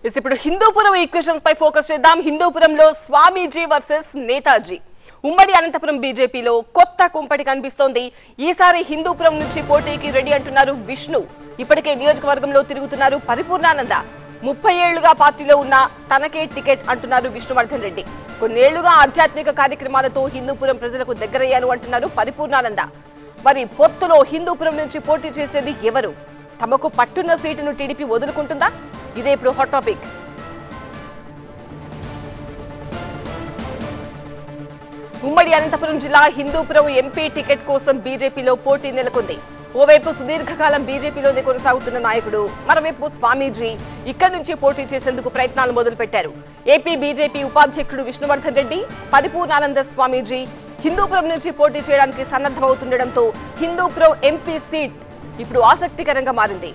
ఇప్పుడు హిందూపురం ఈక్వేషన్స్ పై ఫోకస్ చేద్దాం. హిందూపురంలో స్వామీజీ వర్సెస్ నేతాజీ. ఉమ్మడి అనంతపురం బీజేపీలో కొత్త కుంపటి కనిపిస్తోంది. ఈసారి హిందూపురం నుంచి పోటీకి రెడీ అంటున్నారు విష్ణు. ఇప్పటికే నియోజకవర్గంలో తిరుగుతున్నారు పరిపూర్ణానంద. 30 ఏళ్లుగా పార్టీలో ఉన్న తనకే టికెట్ అంటున్నారు విష్ణువర్ధన్ రెడ్డి. కొన్నేళ్లుగా ఆధ్యాత్మిక కార్యక్రమాలతో హిందూపురం ప్రజలకు దగ్గరయ్యాను అంటున్నారు పరిపూర్ణానంద. మరి పొత్తులో హిందూపురం నుంచి పోటీ చేసేది ఎవరు? తమకు పట్టున్న సీటును టీడీపీ వదులుకుంటుందా? ఇదే ఇప్పుడు హాట్ టాపిక్. ఉమ్మడి అనంతపురం జిల్లా హిందూపురం ఎంపీ టికెట్ కోసం బీజేపీలో పోటీ నెలకొంది. ఓవైపు సుదీర్ఘకాలం బీజేపీలోనే కొనసాగుతున్న నాయకుడు, మరోవైపు స్వామీజీ ఇక్కడి నుంచి పోటీ చేసేందుకు ప్రయత్నాలు మొదలుపెట్టారు. ఏపీ బీజేపీ ఉపాధ్యక్షుడు విష్ణువర్ధన్ రెడ్డి, పరిపూర్ణానంద స్వామీజీ హిందూపురం నుంచి పోటీ చేయడానికి సన్నద్ధమవుతుండటంతో హిందూపురం ఎంపీ సీట్ ఇప్పుడు ఆసక్తికరంగా మారింది.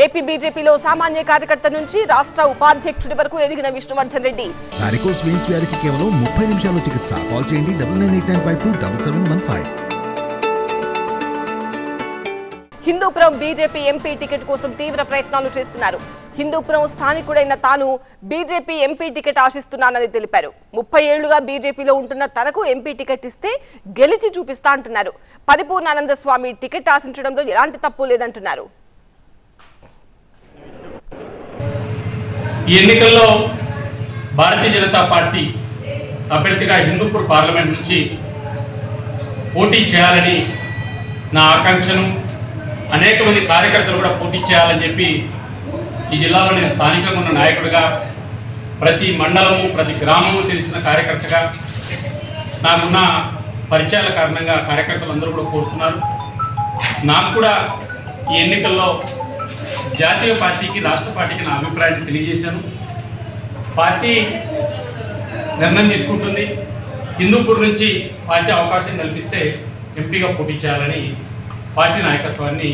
ఏపీ బీజేపీలో సామాన్య కార్యకర్త నుంచి రాష్ట్ర ఉపాధ్యక్షుడి వరకు ఎదిగిన విష్ణువర్ధన్ రెడ్డి వారికోస్ వెయిన్స్ వ్యాధికి కేవలం 30 నిమిషాల్లో చికిత్స. కాల్ చేయండి 9989527715. హిందూపురం బీజేపీ ఎంపీ టికెట్ కోసం తీవ్ర ప్రయత్నాలు చేస్తున్నారు. హిందూపురం స్థానికుడైన తాను బీజేపీ ఎంపీ టికెట్ ఆశిస్తున్నానని తెలిపారు. 30 ఏళ్లుగా బీజేపీలో ఉంటున్న తనకు ఎంపీ టికెట్ ఇస్తే గెలిచి చూపిస్తా అంటున్నారు. పరిపూర్ణానంద స్వామి టికెట్ ఆశించడంలో ఎలాంటి తప్పు లేదంటున్నారు. ఈ ఎన్నికల్లో భారతీయ జనతా పార్టీ అభ్యర్థిగా హిందూపూర్ పార్లమెంట్ నుంచి పోటీ చేయాలని నా ఆకాంక్షను, అనేక మంది కార్యకర్తలు కూడా పోటీ చేయాలని చెప్పి ఈ జిల్లాలో నేను స్థానికంగా ఉన్న నాయకుడిగా, ప్రతి మండలము ప్రతి గ్రామము తెలిసిన కార్యకర్తగా, నాకున్న పరిచయాల కారణంగా కార్యకర్తలు అందరూ కూడా కోరుతున్నారు. నాకు కూడా ఈ ఎన్నికల్లో జాతీయ పార్టీకి, రాష్ట్ర పార్టీకి నా అభిప్రాయాన్ని తెలియజేశాను. పార్టీ నిర్ణయం తీసుకుంటుంది. హిందూపూర్ నుంచి పార్టీ అవకాశం కల్పిస్తే ఎంపీగా పోటీ చేయాలని పార్టీ నాయకత్వాన్ని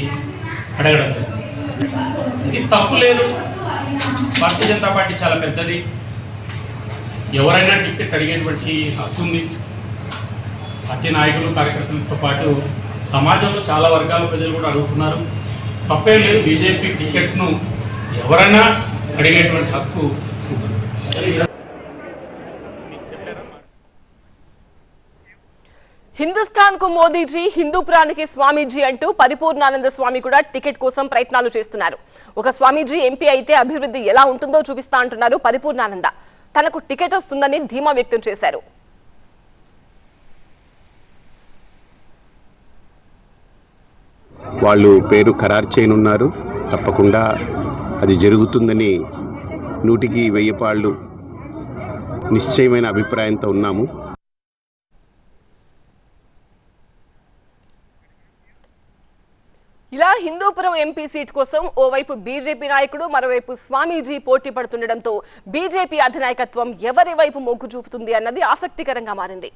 అడగడం జరిగింది. ఇది తప్పు లేదు. భారతీయ జనతా పార్టీ చాలా పెద్దది. ఎవరైనా టికెట్ అడిగేటువంటి హక్కు ఉంది. పార్టీ నాయకులు, కార్యకర్తలతో పాటు సమాజంలో చాలా వర్గాల ప్రజలు కూడా అడుగుతున్నారు. తప్పేం లేదు. బీజేపీ టికెట్ను ఎవరైనా అడిగేటువంటి హక్కు ఉంటుంది. హిందుస్థాన్ కు మోదీజీ, హిందూపురానికి స్వామీజీ అంటూ పరిపూర్ణానంద స్వామి కూడా టికెట్ కోసం ప్రయత్నాలు చేస్తున్నారు. ఒక స్వామీజీ ఎంపీ అయితే అభివృద్ధి ఎలా ఉంటుందో చూపిస్తా అంటున్నారు పరిపూర్ణానంద. తనకు టికెట్ వస్తుందని ధీమా వ్యక్తం చేశారు. వాళ్ళు పేరు ఖరారు చేయనున్నారు. తప్పకుండా అది జరుగుతుందని 100కి 1000 పాళ్ళు నిశ్చయమైన అభిప్రాయంతో ఉన్నాము. ఇలా హిందూపురం ఎంపీ సీట్ కోసం ఓవైపు బీజేపీ నాయకుడు, మరోవైపు స్వామీజీ పోటీ పడుతుండటంతో బీజేపీ అధినాయకత్వం ఎవరి వైపు మొగ్గు చూపుతుంది అన్నది ఆసక్తికరంగా మారింది.